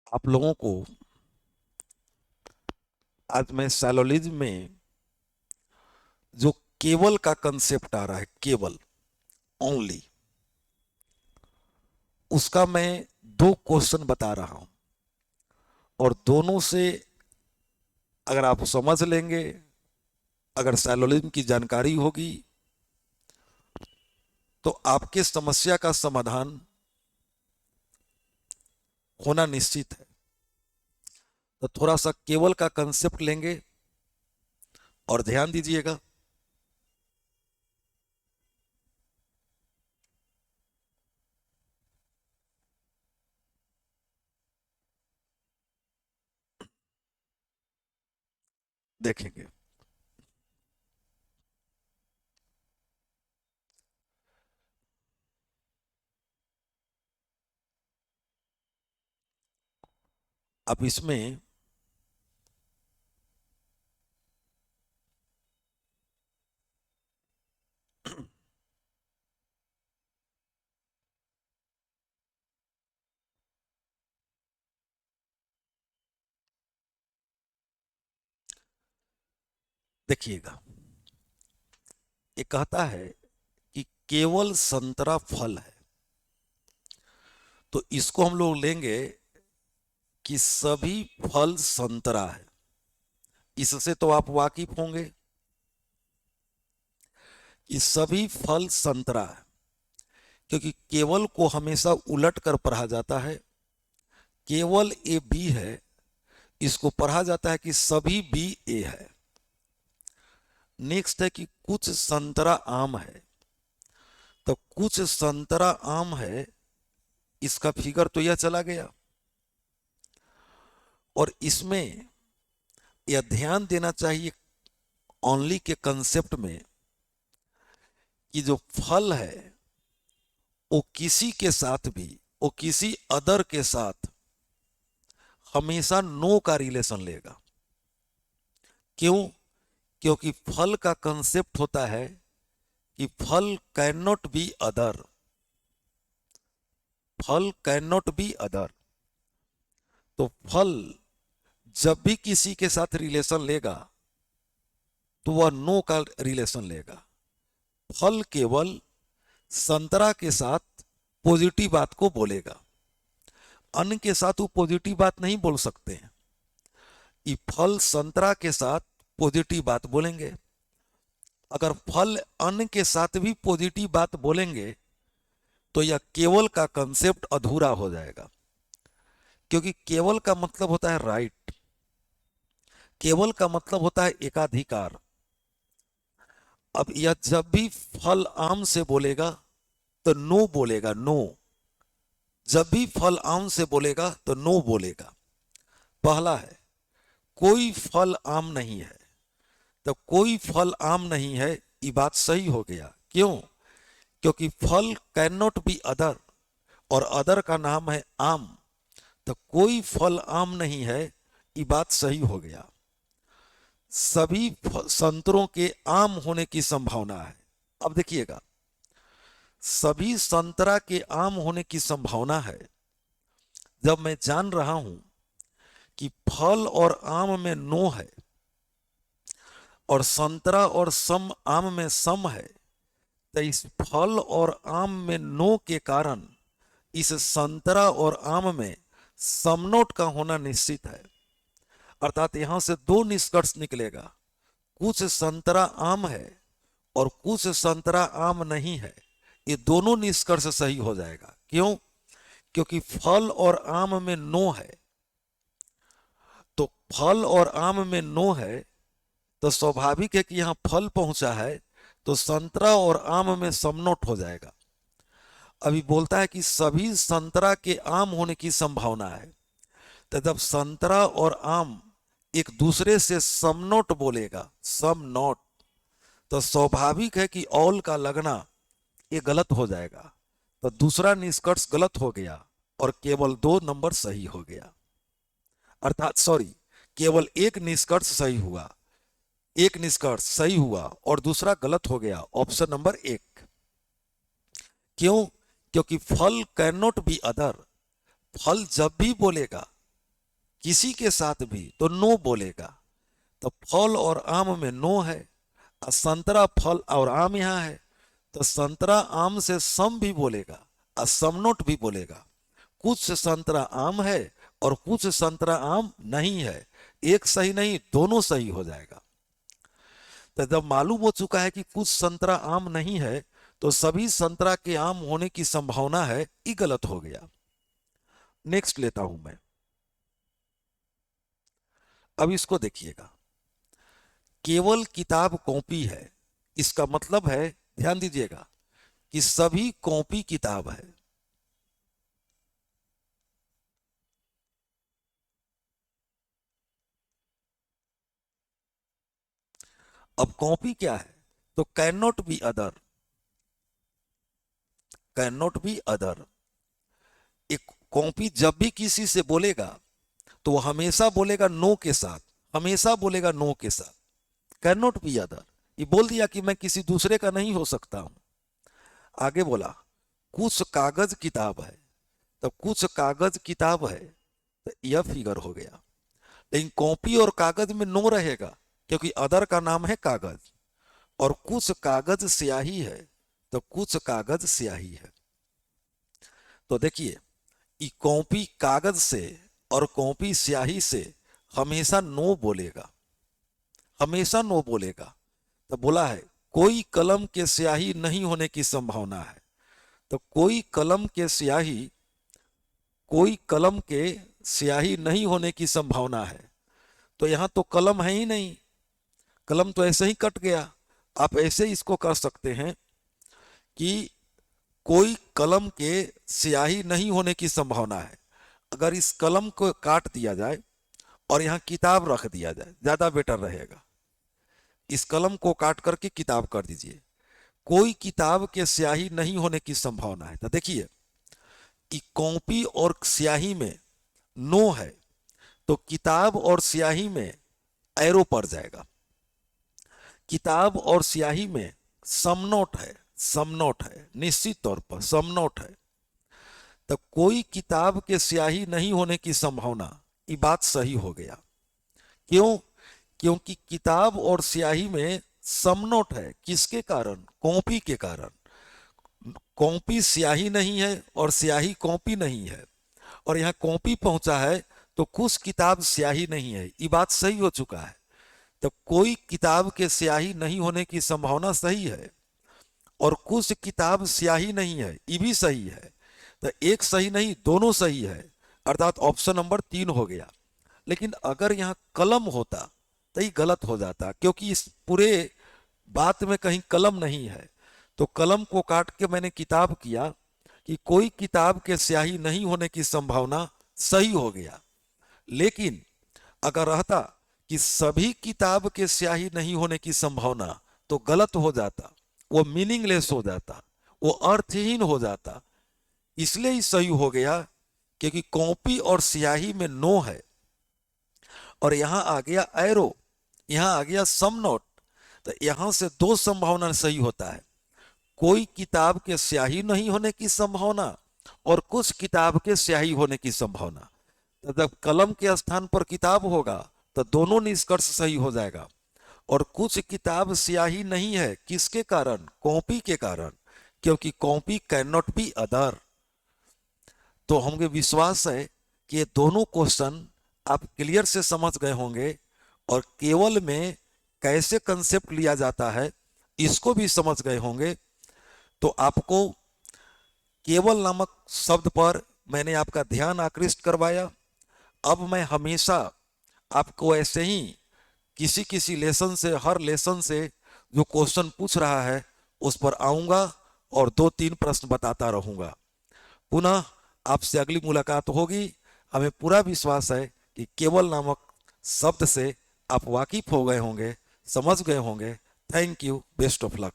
आप लोगों को आज मैं सैलोलिज्म में जो केवल का कंसेप्ट आ रहा है, केवल ओनली, उसका मैं दो क्वेश्चन बता रहा हूं और दोनों से अगर आप समझ लेंगे, अगर सैलोलिज्म की जानकारी होगी तो आपके समस्या का समाधान होना निश्चित है। तो थोड़ा सा केवल का कंसेप्ट लेंगे और ध्यान दीजिएगा। देखेंगे अब इसमें देखिएगा, ये कहता है कि केवल संतरा फल है, तो इसको हम लोग लेंगे कि सभी फल संतरा है। इससे तो आप वाकिफ होंगे कि सभी फल संतरा है, क्योंकि केवल को हमेशा उलट कर पढ़ा जाता है। केवल ए बी है, इसको पढ़ा जाता है कि सभी बी ए है। नेक्स्ट है कि कुछ संतरा आम है, तो कुछ संतरा आम है, इसका फिगर तो यह चला गया। और इसमें यह ध्यान देना चाहिए ओनली के कंसेप्ट में कि जो फल है वो किसी के साथ भी, वो किसी अदर के साथ हमेशा नो का रिलेशन लेगा। क्यों? क्योंकि फल का कंसेप्ट होता है कि फल कैन नॉट बी अदर, फल कैन नॉट बी अदर। तो फल जब भी किसी के साथ रिलेशन लेगा तो वह नो का रिलेशन लेगा। फल केवल संतरा के साथ पॉजिटिव बात को बोलेगा, अन्य के साथ वो पॉजिटिव बात नहीं बोल सकते हैं। ये फल संतरा के साथ पॉजिटिव बात बोलेंगे। अगर फल अन्य के साथ भी पॉजिटिव बात बोलेंगे तो यह केवल का कंसेप्ट अधूरा हो जाएगा, क्योंकि केवल का मतलब होता है राइट, केवल का मतलब होता है एकाधिकार। अब यह जब भी फल आम से बोलेगा तो नो बोलेगा, नो। जब भी फल आम से बोलेगा तो नो बोलेगा। पहला है कोई फल आम नहीं है, तो कोई फल आम नहीं है, ये बात सही हो गया। क्यों? क्योंकि फल कैन नॉट बी अदर और अदर का नाम है आम, तो कोई फल आम नहीं है, ये बात सही हो गया। सभी संतरों के आम होने की संभावना है। अब देखिएगा, सभी संतरा के आम होने की संभावना है जब मैं जान रहा हूं कि फल और आम में नो है और संतरा और सम आम में सम है। तो इस फल और आम में नो के कारण इस संतरा और आम में समनोट का होना निश्चित है। अर्थात यहां से दो निष्कर्ष निकलेगा, कुछ संतरा आम है और कुछ संतरा आम नहीं है। ये दोनों निष्कर्ष सही हो जाएगा। क्यों? क्योंकि फल और आम में नो है, तो फल और आम में नो है तो स्वाभाविक है कि यहां फल पहुंचा है तो संतरा और आम में समनोट हो जाएगा। अभी बोलता है कि सभी संतरा के आम होने की संभावना है, तो जब संतरा और आम एक दूसरे से समनोट बोलेगा, सम नोट, तो स्वाभाविक है कि ऑल का लगना ये गलत हो जाएगा। तो दूसरा निष्कर्ष गलत हो गया और केवल दो नंबर सही हो गया। अर्थात सॉरी, केवल एक निष्कर्ष सही हुआ, एक निष्कर्ष सही हुआ और दूसरा गलत हो गया, ऑप्शन नंबर एक। क्यों? क्योंकि फल कैन नॉट बी अदर, फल जब भी बोलेगा किसी के साथ भी तो नो बोलेगा। तो फल और आम में नो है, और संतरा फल और आम यहाँ है, तो संतरा आम से सम भी बोलेगा और समनोट भी बोलेगा। कुछ संतरा आम है और कुछ संतरा आम नहीं है, एक सही नहीं दोनों सही हो जाएगा। तो जब मालूम हो चुका है कि कुछ संतरा आम नहीं है, तो सभी संतरा के आम होने की संभावना है, ये गलत हो गया। नेक्स्ट लेता हूं मैं। अब इसको देखिएगा, केवल किताब कॉपी है, इसका मतलब है, ध्यान दीजिएगा, कि सभी कॉपी किताब है। अब कॉपी क्या है, तो can not be other, can not be other. एक कॉपी जब भी किसी से बोलेगा तो वो हमेशा बोलेगा नो के साथ, हमेशा बोलेगा नो के साथ, कैन नॉट बी अदर। ये बोल दिया कि मैं किसी दूसरे का नहीं हो सकता हूं। आगे बोला कुछ कागज किताब है, तो कुछ कागज किताब है, तो यह फिगर हो गया। लेकिन कॉपी और कागज में नो रहेगा, क्योंकि अदर का नाम है कागज, और कुछ कागज स्याही है, तो कुछ कागज स्याही है। तो देखिए, ये कॉपी कागज से और कॉपी स्याही से हमेशा नो बोलेगा, हमेशा नो बोलेगा। तो बोला है कोई कलम के स्याही नहीं होने की संभावना है, तो कोई कलम के स्याही, कोई कलम के स्याही नहीं होने की संभावना है। तो यहां तो कलम है ही नहीं, कलम तो ऐसे ही कट गया। आप ऐसे इसको कर सकते हैं कि कोई कलम के स्याही नहीं होने की संभावना है। अगर इस कलम को काट दिया जाए और यहां किताब रख दिया जाए, ज्यादा बेटर रहेगा। इस कलम को काट करके किताब कर दीजिए, कोई किताब के स्याही नहीं होने की संभावना है। तो देखिए, कि कॉपी और स्याही में नो है, तो किताब और स्याही में एरो पड़ जाएगा। किताब और स्याही में समनोट है, समनोट है, निश्चित तौर पर समनोट है। तो कोई किताब के स्याही नहीं होने की संभावना, ये बात सही हो गया। क्यों? क्योंकि किताब और स्याही में समनोट है, किसके कारण? कॉपी के कारण। कॉपी स्याही नहीं है और स्याही कॉपी नहीं है, और यहाँ कॉपी पहुंचा है, तो कुछ किताब स्याही नहीं है, ये बात सही हो चुका है। तो कोई किताब के स्याही नहीं होने की संभावना सही है, और कुछ किताब स्याही नहीं है, ये भी सही है। तो एक सही नहीं दोनों सही है, अर्थात ऑप्शन नंबर 3 हो गया। लेकिन अगर यहाँ कलम होता तो ये गलत हो जाता, क्योंकि इस पूरे बात में कहीं कलम नहीं है। तो कलम को काट के मैंने किताब किया, कि कोई किताब के स्याही नहीं होने की संभावना सही हो गया। लेकिन अगर रहता कि सभी किताब के स्याही नहीं होने की संभावना, तो गलत हो जाता, वो मीनिंगलेस हो जाता, वो अर्थहीन हो जाता। इसलिए ही सही हो गया, क्योंकि कॉपी और स्याही में नो है, और यहां आ गया एरो, यहां आ गया सम नोट। तो यहां से दो संभावना सही होता है, कोई किताब के स्याही नहीं होने की संभावना और कुछ किताब के स्याही होने की संभावना। तो जब कलम के स्थान पर किताब होगा तो दोनों निष्कर्ष सही हो जाएगा। और कुछ किताब स्याही नहीं है, किसके कारण? कॉपी के कारण, क्योंकि copy can not be other. तो हमें विश्वास है कि ये दोनों क्वेश्चन आप क्लियर से समझ गए होंगे, और केवल में कैसे कंसेप्ट लिया जाता है इसको भी समझ गए होंगे। तो आपको केवल नामक शब्द पर मैंने आपका ध्यान आकृष्ट करवाया। अब मैं हमेशा आपको ऐसे ही किसी किसी लेसन से, हर लेसन से जो क्वेश्चन पूछ रहा है उस पर आऊंगा और 2-3 प्रश्न बताता रहूंगा। पुनः आपसे अगली मुलाकात होगी। हमें पूरा विश्वास है कि केवल नामक शब्द से आप वाकिफ हो गए होंगे, समझ गए होंगे। Thank you, best of luck.